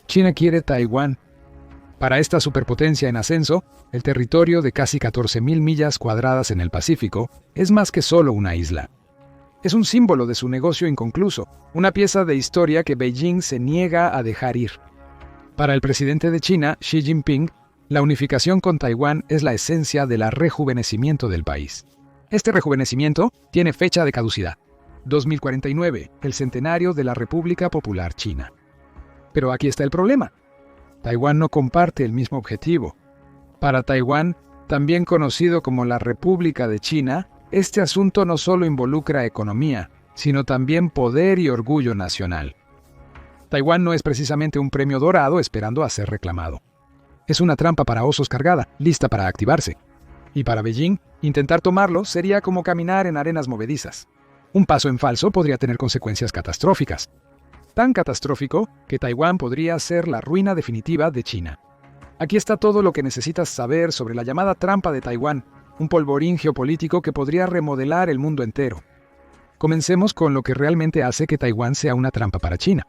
China quiere Taiwán. Para esta superpotencia en ascenso, el territorio de casi 14.000 millas cuadradas en el Pacífico es más que solo una isla. Es un símbolo de su negocio inconcluso, una pieza de historia que Beijing se niega a dejar ir. Para el presidente de China, Xi Jinping, la unificación con Taiwán es la esencia del rejuvenecimiento del país. Este rejuvenecimiento tiene fecha de caducidad: 2049, el centenario de la República Popular China. Pero aquí está el problema. Taiwán no comparte el mismo objetivo. Para Taiwán, también conocido como la República de China, este asunto no solo involucra economía, sino también poder y orgullo nacional. Taiwán no es precisamente un premio dorado esperando a ser reclamado. Es una trampa para osos cargada, lista para activarse. Y para Beijing, intentar tomarlo sería como caminar en arenas movedizas. Un paso en falso podría tener consecuencias catastróficas. Tan catastrófico que Taiwán podría ser la ruina definitiva de China. Aquí está todo lo que necesitas saber sobre la llamada trampa de Taiwán, un polvorín geopolítico que podría remodelar el mundo entero. Comencemos con lo que realmente hace que Taiwán sea una trampa para China.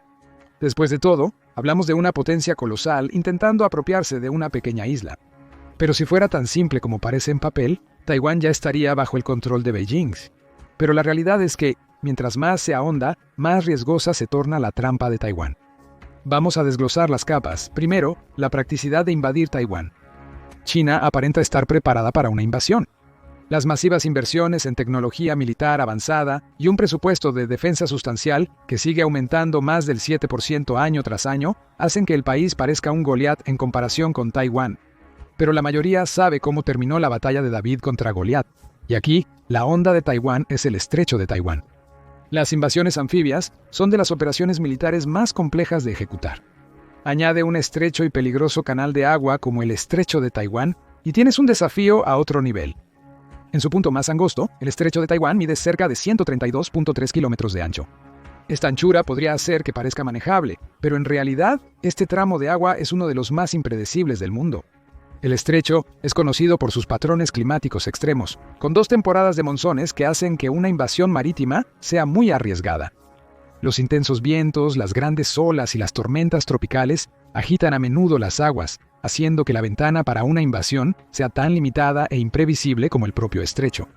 Después de todo, hablamos de una potencia colosal intentando apropiarse de una pequeña isla. Pero si fuera tan simple como parece en papel, Taiwán ya estaría bajo el control de Beijing. Pero la realidad es que, mientras más se ahonda, más riesgosa se torna la trampa de Taiwán. Vamos a desglosar las capas. Primero, la practicidad de invadir Taiwán. China aparenta estar preparada para una invasión. Las masivas inversiones en tecnología militar avanzada y un presupuesto de defensa sustancial que sigue aumentando más del 7% año tras año hacen que el país parezca un Goliat en comparación con Taiwán. Pero la mayoría sabe cómo terminó la batalla de David contra Goliat. Y aquí, la onda de Taiwán es el estrecho de Taiwán. Las invasiones anfibias son de las operaciones militares más complejas de ejecutar. Añade un estrecho y peligroso canal de agua como el estrecho de Taiwán y tienes un desafío a otro nivel. En su punto más angosto, el estrecho de Taiwán mide cerca de 132.3 kilómetros de ancho. Esta anchura podría hacer que parezca manejable, pero en realidad, este tramo de agua es uno de los más impredecibles del mundo. El estrecho es conocido por sus patrones climáticos extremos, con 2 temporadas de monzones que hacen que una invasión marítima sea muy arriesgada. Los intensos vientos, las grandes olas y las tormentas tropicales agitan a menudo las aguas, haciendo que la ventana para una invasión sea tan limitada e imprevisible como el propio estrecho.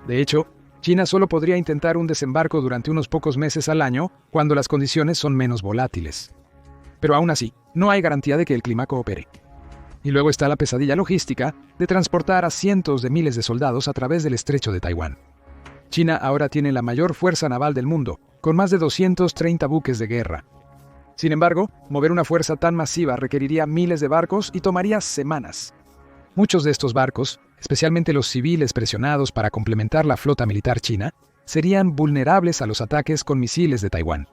De hecho, China solo podría intentar un desembarco durante unos pocos meses al año cuando las condiciones son menos volátiles. Pero aún así, no hay garantía de que el clima coopere. Y luego está la pesadilla logística de transportar a cientos de miles de soldados a través del estrecho de Taiwán. China ahora tiene la mayor fuerza naval del mundo, con más de 230 buques de guerra. Sin embargo, mover una fuerza tan masiva requeriría miles de barcos y tomaría semanas. Muchos de estos barcos, especialmente los civiles presionados para complementar la flota militar china, serían vulnerables a los ataques con misiles de Taiwán.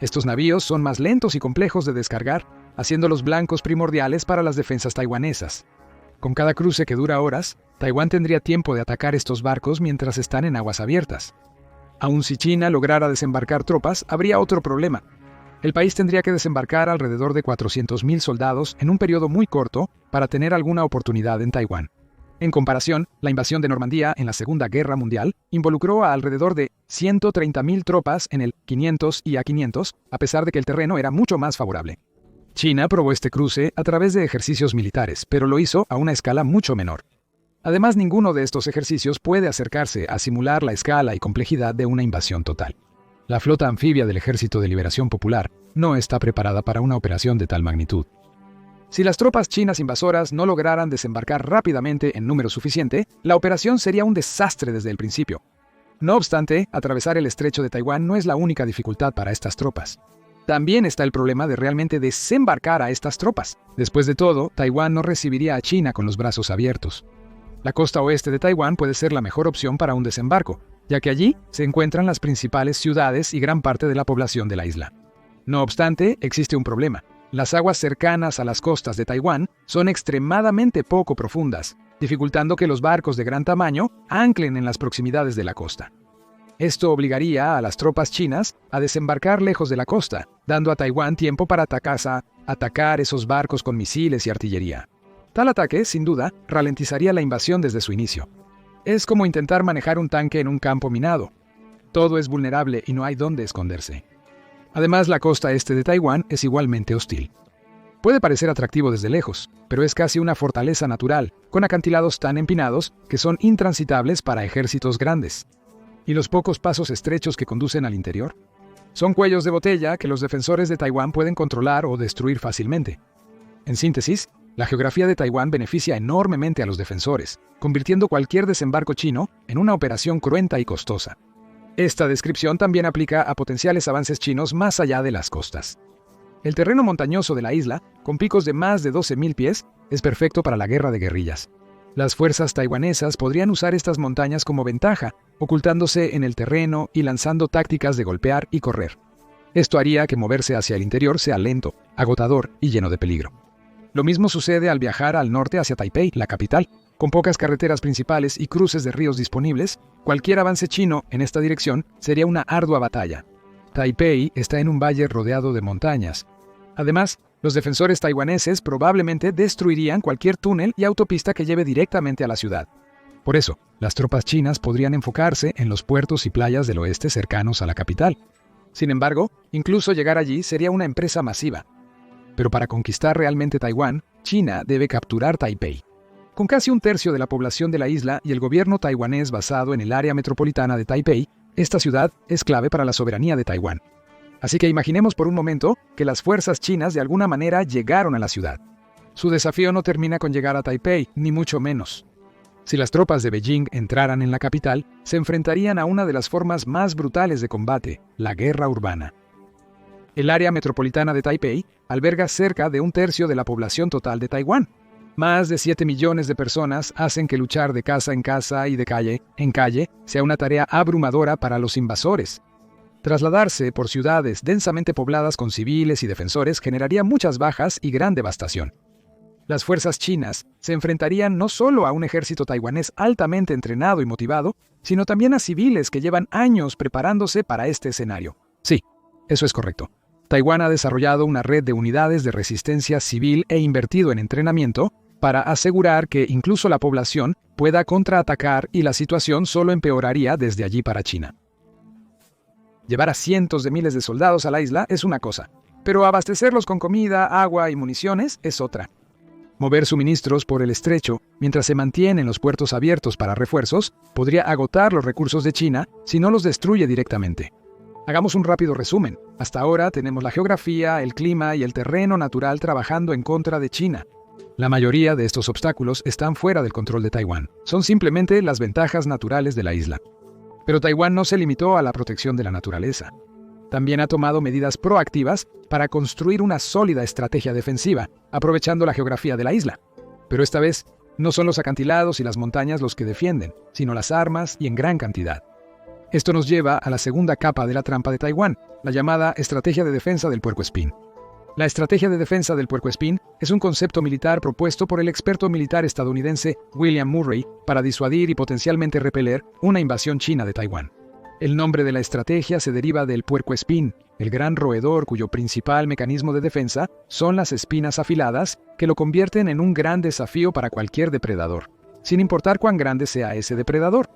Estos navíos son más lentos y complejos de descargar, haciéndolos blancos primordiales para las defensas taiwanesas. Con cada cruce que dura horas, Taiwán tendría tiempo de atacar estos barcos mientras están en aguas abiertas. Aun si China lograra desembarcar tropas, habría otro problema. El país tendría que desembarcar alrededor de 400.000 soldados en un periodo muy corto para tener alguna oportunidad en Taiwán. En comparación, la invasión de Normandía en la Segunda Guerra Mundial involucró a alrededor de 130.000 tropas en el 500 y A500, a pesar de que el terreno era mucho más favorable. China probó este cruce a través de ejercicios militares, pero lo hizo a una escala mucho menor. Además, ninguno de estos ejercicios puede acercarse a simular la escala y complejidad de una invasión total. La flota anfibia del Ejército de Liberación Popular no está preparada para una operación de tal magnitud. Si las tropas chinas invasoras no lograran desembarcar rápidamente en número suficiente, la operación sería un desastre desde el principio. No obstante, atravesar el estrecho de Taiwán no es la única dificultad para estas tropas. También está el problema de realmente desembarcar a estas tropas. Después de todo, Taiwán no recibiría a China con los brazos abiertos. La costa oeste de Taiwán puede ser la mejor opción para un desembarco, ya que allí se encuentran las principales ciudades y gran parte de la población de la isla. No obstante, existe un problema. Las aguas cercanas a las costas de Taiwán son extremadamente poco profundas, dificultando que los barcos de gran tamaño anclen en las proximidades de la costa. Esto obligaría a las tropas chinas a desembarcar lejos de la costa, dando a Taiwán tiempo para atacar esos barcos con misiles y artillería. Tal ataque, sin duda, ralentizaría la invasión desde su inicio. Es como intentar manejar un tanque en un campo minado. Todo es vulnerable y no hay dónde esconderse. Además, la costa este de Taiwán es igualmente hostil. Puede parecer atractivo desde lejos, pero es casi una fortaleza natural, con acantilados tan empinados que son intransitables para ejércitos grandes. ¿Y los pocos pasos estrechos que conducen al interior? Son cuellos de botella que los defensores de Taiwán pueden controlar o destruir fácilmente. En síntesis, la geografía de Taiwán beneficia enormemente a los defensores, convirtiendo cualquier desembarco chino en una operación cruenta y costosa. Esta descripción también aplica a potenciales avances chinos más allá de las costas. El terreno montañoso de la isla, con picos de más de 12.000 pies, es perfecto para la guerra de guerrillas. Las fuerzas taiwanesas podrían usar estas montañas como ventaja, ocultándose en el terreno y lanzando tácticas de golpear y correr. Esto haría que moverse hacia el interior sea lento, agotador y lleno de peligro. Lo mismo sucede al viajar al norte hacia Taipei, la capital. Con pocas carreteras principales y cruces de ríos disponibles, cualquier avance chino en esta dirección sería una ardua batalla. Taipei está en un valle rodeado de montañas. Además, los defensores taiwaneses probablemente destruirían cualquier túnel y autopista que lleve directamente a la ciudad. Por eso, las tropas chinas podrían enfocarse en los puertos y playas del oeste cercanos a la capital. Sin embargo, incluso llegar allí sería una empresa masiva. Pero para conquistar realmente Taiwán, China debe capturar Taipei. Con casi un tercio de la población de la isla y el gobierno taiwanés basado en el área metropolitana de Taipei, esta ciudad es clave para la soberanía de Taiwán. Así que imaginemos por un momento que las fuerzas chinas de alguna manera llegaron a la ciudad. Su desafío no termina con llegar a Taipei, ni mucho menos. Si las tropas de Beijing entraran en la capital, se enfrentarían a una de las formas más brutales de combate, la guerra urbana. El área metropolitana de Taipei alberga cerca de un tercio de la población total de Taiwán. Más de 7 millones de personas hacen que luchar de casa en casa y de calle en calle sea una tarea abrumadora para los invasores. Trasladarse por ciudades densamente pobladas con civiles y defensores generaría muchas bajas y gran devastación. Las fuerzas chinas se enfrentarían no solo a un ejército taiwanés altamente entrenado y motivado, sino también a civiles que llevan años preparándose para este escenario. Sí, eso es correcto. Taiwán ha desarrollado una red de unidades de resistencia civil e invertido en entrenamiento para asegurar que incluso la población pueda contraatacar y la situación solo empeoraría desde allí para China. Llevar a cientos de miles de soldados a la isla es una cosa, pero abastecerlos con comida, agua y municiones es otra. Mover suministros por el estrecho mientras se mantienen los puertos abiertos para refuerzos podría agotar los recursos de China si no los destruye directamente. Hagamos un rápido resumen. Hasta ahora tenemos la geografía, el clima y el terreno natural trabajando en contra de China. La mayoría de estos obstáculos están fuera del control de Taiwán. Son simplemente las ventajas naturales de la isla. Pero Taiwán no se limitó a la protección de la naturaleza. También ha tomado medidas proactivas para construir una sólida estrategia defensiva, aprovechando la geografía de la isla. Pero esta vez, no son los acantilados y las montañas los que defienden, sino las armas y en gran cantidad. Esto nos lleva a la segunda capa de la trampa de Taiwán, la llamada estrategia de defensa del puercoespín. La estrategia de defensa del puercoespín es un concepto militar propuesto por el experto militar estadounidense William Murray para disuadir y potencialmente repeler una invasión china de Taiwán. El nombre de la estrategia se deriva del puercoespín, el gran roedor cuyo principal mecanismo de defensa son las espinas afiladas que lo convierten en un gran desafío para cualquier depredador, sin importar cuán grande sea ese depredador.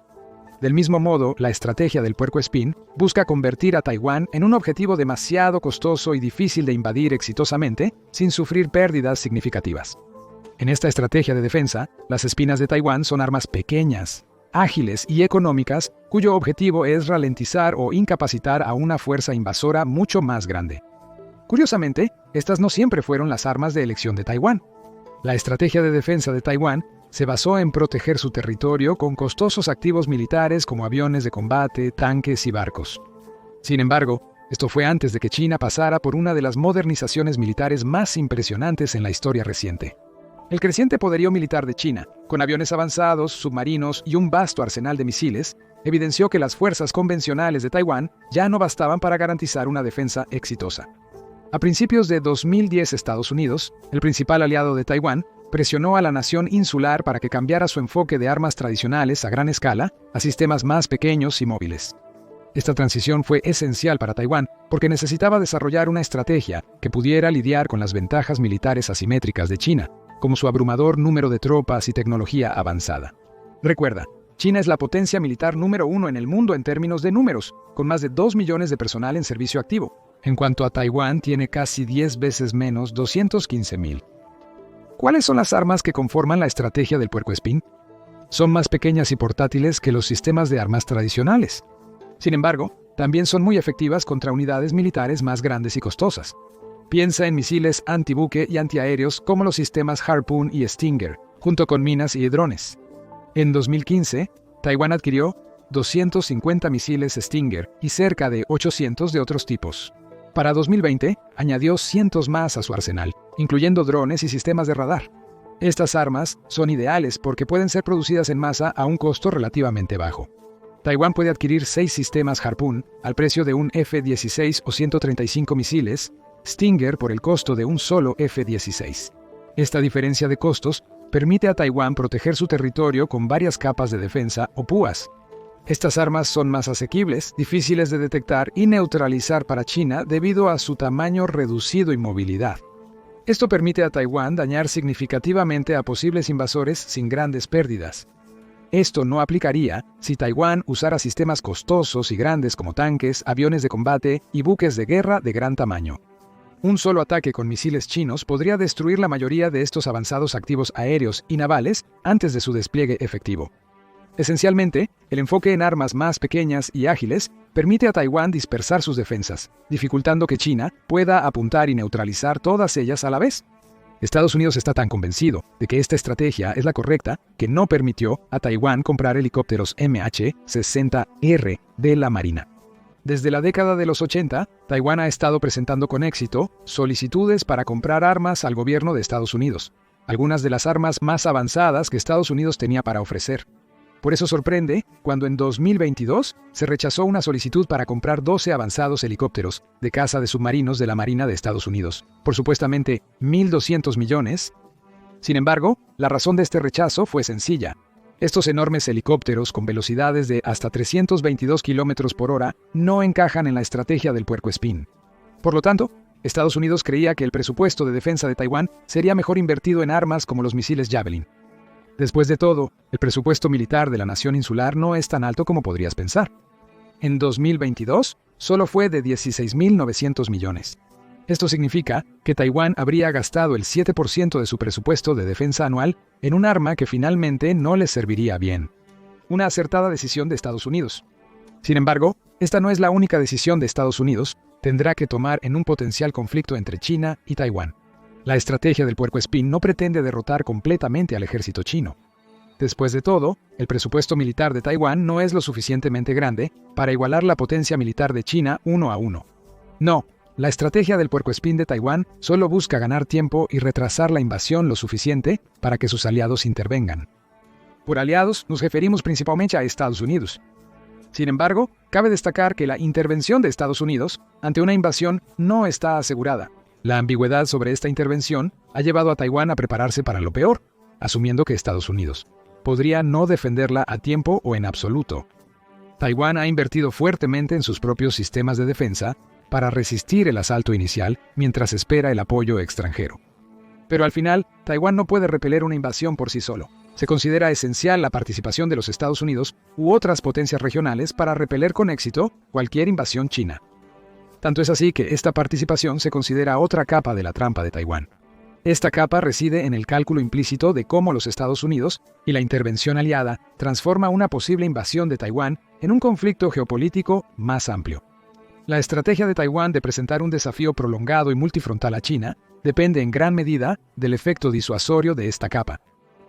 Del mismo modo, la estrategia del puercoespín busca convertir a Taiwán en un objetivo demasiado costoso y difícil de invadir exitosamente sin sufrir pérdidas significativas. En esta estrategia de defensa, las espinas de Taiwán son armas pequeñas, ágiles y económicas cuyo objetivo es ralentizar o incapacitar a una fuerza invasora mucho más grande. Curiosamente, estas no siempre fueron las armas de elección de Taiwán. La estrategia de defensa de Taiwán se basó en proteger su territorio con costosos activos militares como aviones de combate, tanques y barcos. Sin embargo, esto fue antes de que China pasara por una de las modernizaciones militares más impresionantes en la historia reciente. El creciente poderío militar de China, con aviones avanzados, submarinos y un vasto arsenal de misiles, evidenció que las fuerzas convencionales de Taiwán ya no bastaban para garantizar una defensa exitosa. A principios de 2010, Estados Unidos, el principal aliado de Taiwán, presionó a la nación insular para que cambiara su enfoque de armas tradicionales a gran escala a sistemas más pequeños y móviles. Esta transición fue esencial para Taiwán porque necesitaba desarrollar una estrategia que pudiera lidiar con las ventajas militares asimétricas de China, como su abrumador número de tropas y tecnología avanzada. Recuerda, China es la potencia militar número 1 en el mundo en términos de números, con más de 2 millones de personal en servicio activo. En cuanto a Taiwán, tiene casi 10 veces menos, 215.000. ¿Cuáles son las armas que conforman la estrategia del puercoespín? Son más pequeñas y portátiles que los sistemas de armas tradicionales. Sin embargo, también son muy efectivas contra unidades militares más grandes y costosas. Piensa en misiles antibuque y antiaéreos como los sistemas Harpoon y Stinger, junto con minas y drones. En 2015, Taiwán adquirió 250 misiles Stinger y cerca de 800 de otros tipos. Para 2020, añadió cientos más a su arsenal, incluyendo drones y sistemas de radar. Estas armas son ideales porque pueden ser producidas en masa a un costo relativamente bajo. Taiwán puede adquirir 6 sistemas Harpoon al precio de un F-16 o 135 misiles Stinger por el costo de un solo F-16. Esta diferencia de costos permite a Taiwán proteger su territorio con varias capas de defensa o púas. Estas armas son más asequibles, difíciles de detectar y neutralizar para China debido a su tamaño reducido y movilidad. Esto permite a Taiwán dañar significativamente a posibles invasores sin grandes pérdidas. Esto no aplicaría si Taiwán usara sistemas costosos y grandes como tanques, aviones de combate y buques de guerra de gran tamaño. Un solo ataque con misiles chinos podría destruir la mayoría de estos avanzados activos aéreos y navales antes de su despliegue efectivo. Esencialmente, el enfoque en armas más pequeñas y ágiles permite a Taiwán dispersar sus defensas, dificultando que China pueda apuntar y neutralizar todas ellas a la vez. Estados Unidos está tan convencido de que esta estrategia es la correcta que no permitió a Taiwán comprar helicópteros MH-60R de la Marina. Desde la década de los 80, Taiwán ha estado presentando con éxito solicitudes para comprar armas al gobierno de Estados Unidos, algunas de las armas más avanzadas que Estados Unidos tenía para ofrecer. Por eso sorprende cuando en 2022 se rechazó una solicitud para comprar 12 avanzados helicópteros de caza de submarinos de la Marina de Estados Unidos, por supuestamente 1.200 millones. Sin embargo, la razón de este rechazo fue sencilla. Estos enormes helicópteros con velocidades de hasta 322 km por hora no encajan en la estrategia del puercoespín. Por lo tanto, Estados Unidos creía que el presupuesto de defensa de Taiwán sería mejor invertido en armas como los misiles Javelin. Después de todo, el presupuesto militar de la nación insular no es tan alto como podrías pensar. En 2022, solo fue de 16.900 millones. Esto significa que Taiwán habría gastado el 7% de su presupuesto de defensa anual en un arma que finalmente no les serviría bien. Una acertada decisión de Estados Unidos. Sin embargo, esta no es la única decisión de Estados Unidos, tendrá que tomar en un potencial conflicto entre China y Taiwán. La estrategia del puercoespín no pretende derrotar completamente al ejército chino. Después de todo, el presupuesto militar de Taiwán no es lo suficientemente grande para igualar la potencia militar de China 1 a 1. No, la estrategia del puercoespín de Taiwán solo busca ganar tiempo y retrasar la invasión lo suficiente para que sus aliados intervengan. Por aliados nos referimos principalmente a Estados Unidos. Sin embargo, cabe destacar que la intervención de Estados Unidos ante una invasión no está asegurada. La ambigüedad sobre esta intervención ha llevado a Taiwán a prepararse para lo peor, asumiendo que Estados Unidos podría no defenderla a tiempo o en absoluto. Taiwán ha invertido fuertemente en sus propios sistemas de defensa para resistir el asalto inicial mientras espera el apoyo extranjero. Pero al final, Taiwán no puede repeler una invasión por sí solo. Se considera esencial la participación de los Estados Unidos u otras potencias regionales para repeler con éxito cualquier invasión china. Tanto es así que esta participación se considera otra capa de la trampa de Taiwán. Esta capa reside en el cálculo implícito de cómo los Estados Unidos y la intervención aliada transforma una posible invasión de Taiwán en un conflicto geopolítico más amplio. La estrategia de Taiwán de presentar un desafío prolongado y multifrontal a China depende en gran medida del efecto disuasorio de esta capa.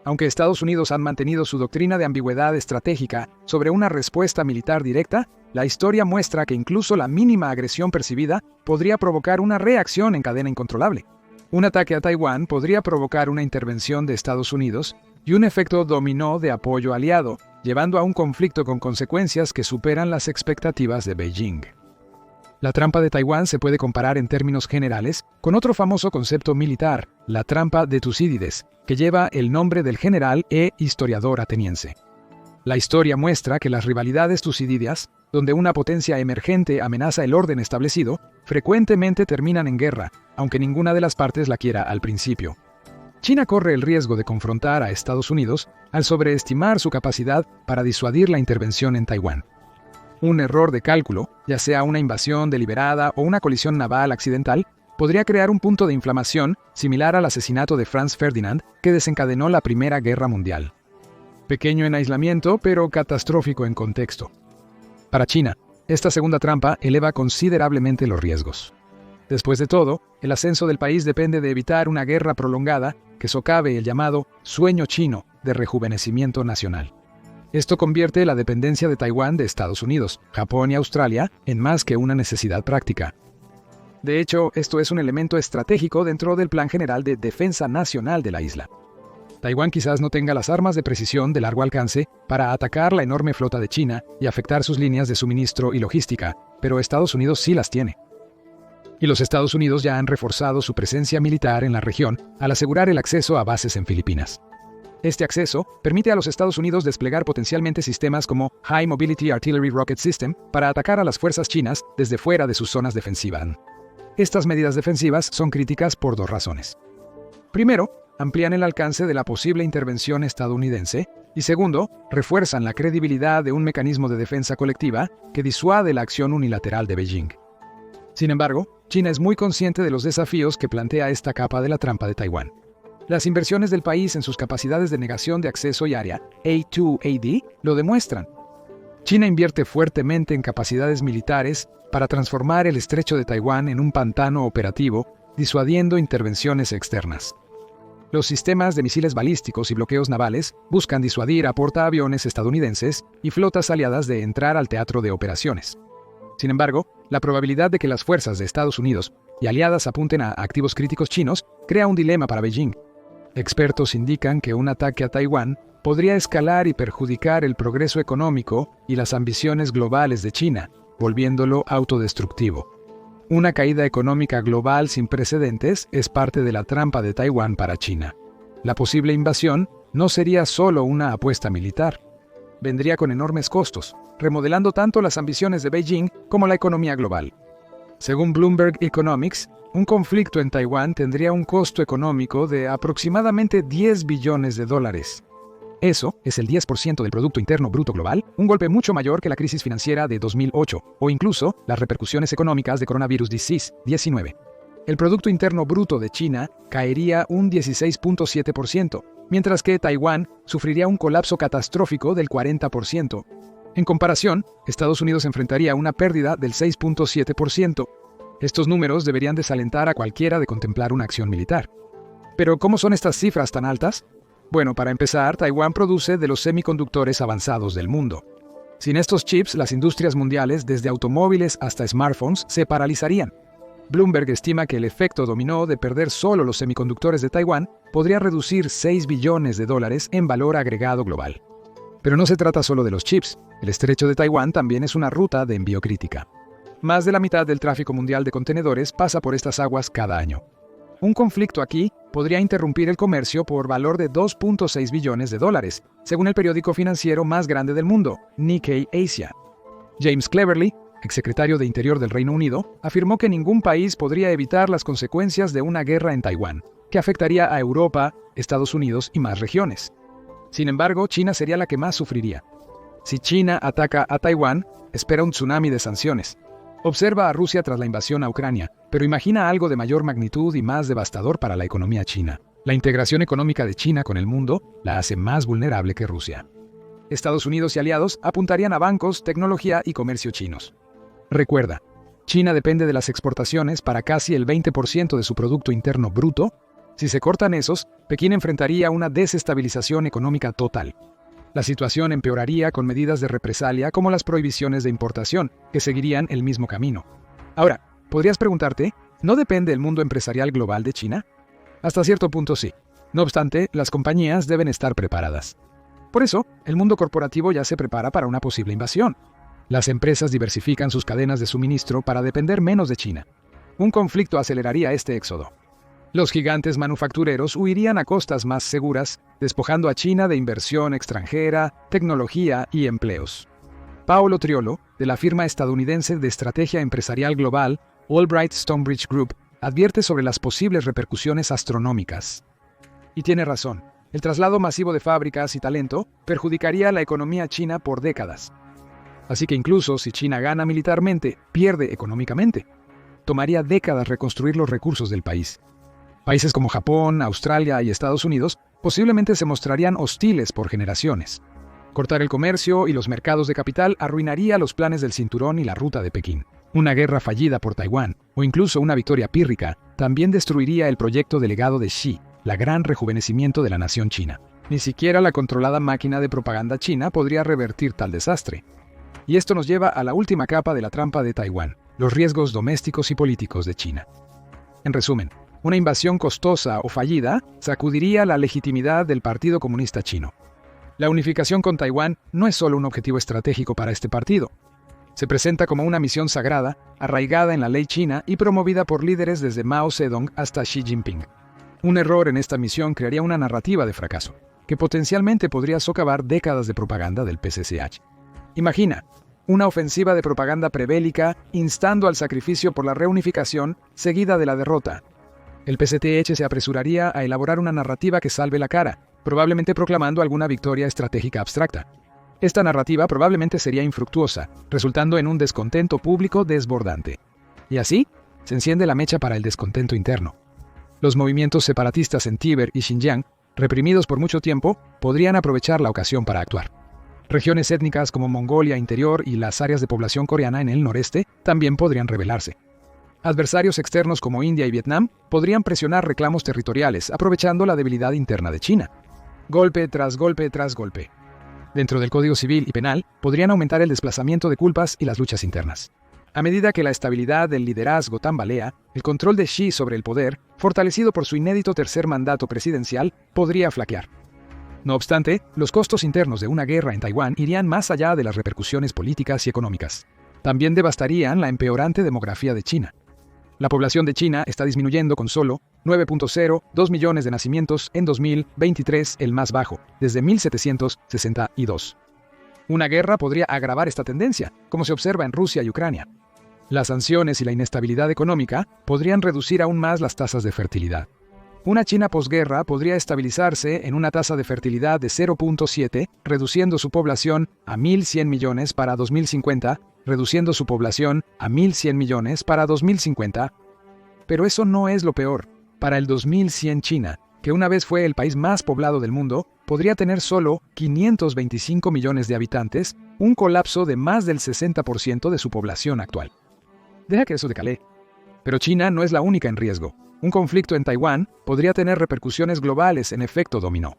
Aunque Estados Unidos han mantenido su doctrina de ambigüedad estratégica sobre una respuesta militar directa, la historia muestra que incluso la mínima agresión percibida podría provocar una reacción en cadena incontrolable. Un ataque a Taiwán podría provocar una intervención de Estados Unidos y un efecto dominó de apoyo aliado, llevando a un conflicto con consecuencias que superan las expectativas de Beijing. La trampa de Taiwán se puede comparar en términos generales con otro famoso concepto militar, la trampa de Tucídides, que lleva el nombre del general e historiador ateniense. La historia muestra que las rivalidades tucidídeas, donde una potencia emergente amenaza el orden establecido, frecuentemente terminan en guerra, aunque ninguna de las partes la quiera al principio. China corre el riesgo de confrontar a Estados Unidos al sobreestimar su capacidad para disuadir la intervención en Taiwán. Un error de cálculo, ya sea una invasión deliberada o una colisión naval accidental, podría crear un punto de inflamación similar al asesinato de Franz Ferdinand que desencadenó la Primera Guerra Mundial. Pequeño en aislamiento, pero catastrófico en contexto. Para China, esta segunda trampa eleva considerablemente los riesgos. Después de todo, el ascenso del país depende de evitar una guerra prolongada que socave el llamado sueño chino de rejuvenecimiento nacional. Esto convierte la dependencia de Taiwán de Estados Unidos, Japón y Australia en más que una necesidad práctica. De hecho, esto es un elemento estratégico dentro del Plan General de Defensa Nacional de la isla. Taiwán quizás no tenga las armas de precisión de largo alcance para atacar la enorme flota de China y afectar sus líneas de suministro y logística, pero Estados Unidos sí las tiene. Y los Estados Unidos ya han reforzado su presencia militar en la región al asegurar el acceso a bases en Filipinas. Este acceso permite a los Estados Unidos desplegar potencialmente sistemas como High Mobility Artillery Rocket System para atacar a las fuerzas chinas desde fuera de sus zonas defensivas. Estas medidas defensivas son críticas por dos razones. Primero, amplían el alcance de la posible intervención estadounidense y segundo, refuerzan la credibilidad de un mecanismo de defensa colectiva que disuade la acción unilateral de Beijing. Sin embargo, China es muy consciente de los desafíos que plantea esta capa de la trampa de Taiwán. Las inversiones del país en sus capacidades de negación de acceso y área, A2AD, lo demuestran. China invierte fuertemente en capacidades militares para transformar el estrecho de Taiwán en un pantano operativo, disuadiendo intervenciones externas. Los sistemas de misiles balísticos y bloqueos navales buscan disuadir a portaaviones estadounidenses y flotas aliadas de entrar al teatro de operaciones. Sin embargo, la probabilidad de que las fuerzas de Estados Unidos y aliadas apunten a activos críticos chinos crea un dilema para Beijing. Expertos indican que un ataque a Taiwán podría escalar y perjudicar el progreso económico y las ambiciones globales de China, volviéndolo autodestructivo. Una caída económica global sin precedentes es parte de la trampa de Taiwán para China. La posible invasión no sería solo una apuesta militar. Vendría con enormes costos, remodelando tanto las ambiciones de Beijing como la economía global. Según Bloomberg Economics, un conflicto en Taiwán tendría un costo económico de aproximadamente $10 billones. Eso es el 10% del Producto Interno Bruto Global, un golpe mucho mayor que la crisis financiera de 2008, o incluso las repercusiones económicas de coronavirus disease 19. El Producto Interno Bruto de China caería un 16.7%, mientras que Taiwán sufriría un colapso catastrófico del 40%. En comparación, Estados Unidos enfrentaría una pérdida del 6.7%. Estos números deberían desalentar a cualquiera de contemplar una acción militar. Pero, ¿cómo son estas cifras tan altas? Bueno, para empezar, Taiwán produce de los semiconductores avanzados del mundo. Sin estos chips, las industrias mundiales, desde automóviles hasta smartphones, se paralizarían. Bloomberg estima que el efecto dominó de perder solo los semiconductores de Taiwán podría reducir $6 billones en valor agregado global. Pero no se trata solo de los chips. El estrecho de Taiwán también es una ruta de envío crítica. Más de la mitad del tráfico mundial de contenedores pasa por estas aguas cada año. Un conflicto aquí podría interrumpir el comercio por valor de $2.6 billones, según el periódico financiero más grande del mundo, Nikkei Asia. James Cleverly, exsecretario de Interior del Reino Unido, afirmó que ningún país podría evitar las consecuencias de una guerra en Taiwán, que afectaría a Europa, Estados Unidos y más regiones. Sin embargo, China sería la que más sufriría. Si China ataca a Taiwán, espera un tsunami de sanciones. Observa a Rusia tras la invasión a Ucrania, pero imagina algo de mayor magnitud y más devastador para la economía china. La integración económica de China con el mundo la hace más vulnerable que Rusia. Estados Unidos y aliados apuntarían a bancos, tecnología y comercio chinos. Recuerda, China depende de las exportaciones para casi el 20% de su Producto Interno Bruto. Si se cortan esos, Pekín enfrentaría una desestabilización económica total. La situación empeoraría con medidas de represalia como las prohibiciones de importación, que seguirían el mismo camino. Ahora, podrías preguntarte, ¿no depende el mundo empresarial global de China? Hasta cierto punto sí. No obstante, las compañías deben estar preparadas. Por eso, el mundo corporativo ya se prepara para una posible invasión. Las empresas diversifican sus cadenas de suministro para depender menos de China. Un conflicto aceleraría este éxodo. Los gigantes manufactureros huirían a costas más seguras, despojando a China de inversión extranjera, tecnología y empleos. Paolo Triolo, de la firma estadounidense de estrategia empresarial global Albright Stonebridge Group, advierte sobre las posibles repercusiones astronómicas. Y tiene razón, el traslado masivo de fábricas y talento perjudicaría a la economía china por décadas. Así que incluso si China gana militarmente, pierde económicamente. Tomaría décadas reconstruir los recursos del país. Países como Japón, Australia y Estados Unidos posiblemente se mostrarían hostiles por generaciones. Cortar el comercio y los mercados de capital arruinaría los planes del cinturón y la ruta de Pekín. Una guerra fallida por Taiwán, o incluso una victoria pírrica, también destruiría el proyecto del legado de Xi, la gran rejuvenecimiento de la nación china. Ni siquiera la controlada máquina de propaganda china podría revertir tal desastre. Y esto nos lleva a la última capa de la trampa de Taiwán, los riesgos domésticos y políticos de China. En resumen, una invasión costosa o fallida sacudiría la legitimidad del Partido Comunista Chino. La unificación con Taiwán no es solo un objetivo estratégico para este partido. Se presenta como una misión sagrada, arraigada en la ley china y promovida por líderes desde Mao Zedong hasta Xi Jinping. Un error en esta misión crearía una narrativa de fracaso, que potencialmente podría socavar décadas de propaganda del PCCH. Imagina, una ofensiva de propaganda prebélica instando al sacrificio por la reunificación seguida de la derrota. El PCTH se apresuraría a elaborar una narrativa que salve la cara, probablemente proclamando alguna victoria estratégica abstracta. Esta narrativa probablemente sería infructuosa, resultando en un descontento público desbordante. Y así, se enciende la mecha para el descontento interno. Los movimientos separatistas en Tíbet y Xinjiang, reprimidos por mucho tiempo, podrían aprovechar la ocasión para actuar. Regiones étnicas como Mongolia Interior y las áreas de población coreana en el noreste también podrían rebelarse. Adversarios externos como India y Vietnam podrían presionar reclamos territoriales, aprovechando la debilidad interna de China. Golpe tras golpe tras golpe. Dentro del Código Civil y Penal, podrían aumentar el desplazamiento de culpas y las luchas internas. A medida que la estabilidad del liderazgo tambalea, el control de Xi sobre el poder, fortalecido por su inédito tercer mandato presidencial, podría flaquear. No obstante, los costos internos de una guerra en Taiwán irían más allá de las repercusiones políticas y económicas. También devastarían la empeorante demografía de China. La población de China está disminuyendo con solo 9.02 millones de nacimientos en 2023, el más bajo, desde 1762. Una guerra podría agravar esta tendencia, como se observa en Rusia y Ucrania. Las sanciones y la inestabilidad económica podrían reducir aún más las tasas de fertilidad. Una China posguerra podría estabilizarse en una tasa de fertilidad de 0.7, reduciendo su población a 1.100 millones para 2050, reduciendo su población a 1.100 millones para 2050. Pero eso no es lo peor. Para el 2100 China, que una vez fue el país más poblado del mundo, podría tener solo 525 millones de habitantes, un colapso de más del 60% de su población actual. Deja que eso decale. Pero China no es la única en riesgo. Un conflicto en Taiwán podría tener repercusiones globales en efecto dominó.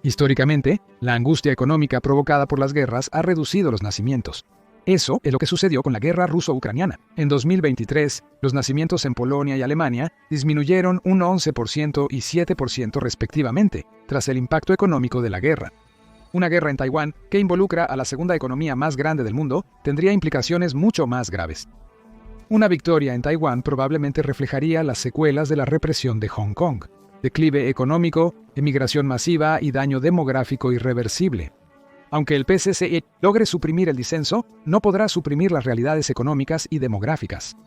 Históricamente, la angustia económica provocada por las guerras ha reducido los nacimientos. Eso es lo que sucedió con la guerra ruso-ucraniana. En 2023, los nacimientos en Polonia y Alemania disminuyeron un 11% y 7% respectivamente, tras el impacto económico de la guerra. Una guerra en Taiwán, que involucra a la segunda economía más grande del mundo, tendría implicaciones mucho más graves. Una victoria en Taiwán probablemente reflejaría las secuelas de la represión de Hong Kong, declive económico, emigración masiva y daño demográfico irreversible. Aunque el PCCE logre suprimir el disenso, no podrá suprimir las realidades económicas y demográficas.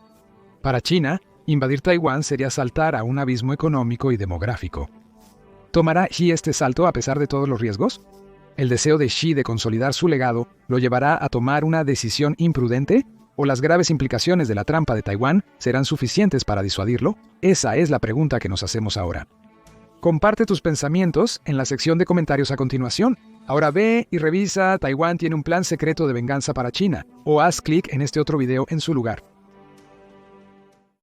Para China, invadir Taiwán sería saltar a un abismo económico y demográfico. ¿Tomará Xi este salto a pesar de todos los riesgos? ¿El deseo de Xi de consolidar su legado lo llevará a tomar una decisión imprudente? ¿O las graves implicaciones de la trampa de Taiwán serán suficientes para disuadirlo? Esa es la pregunta que nos hacemos ahora. Comparte tus pensamientos en la sección de comentarios a continuación. Ahora ve y revisa Taiwán tiene un plan secreto de venganza para China, o haz clic en este otro video en su lugar.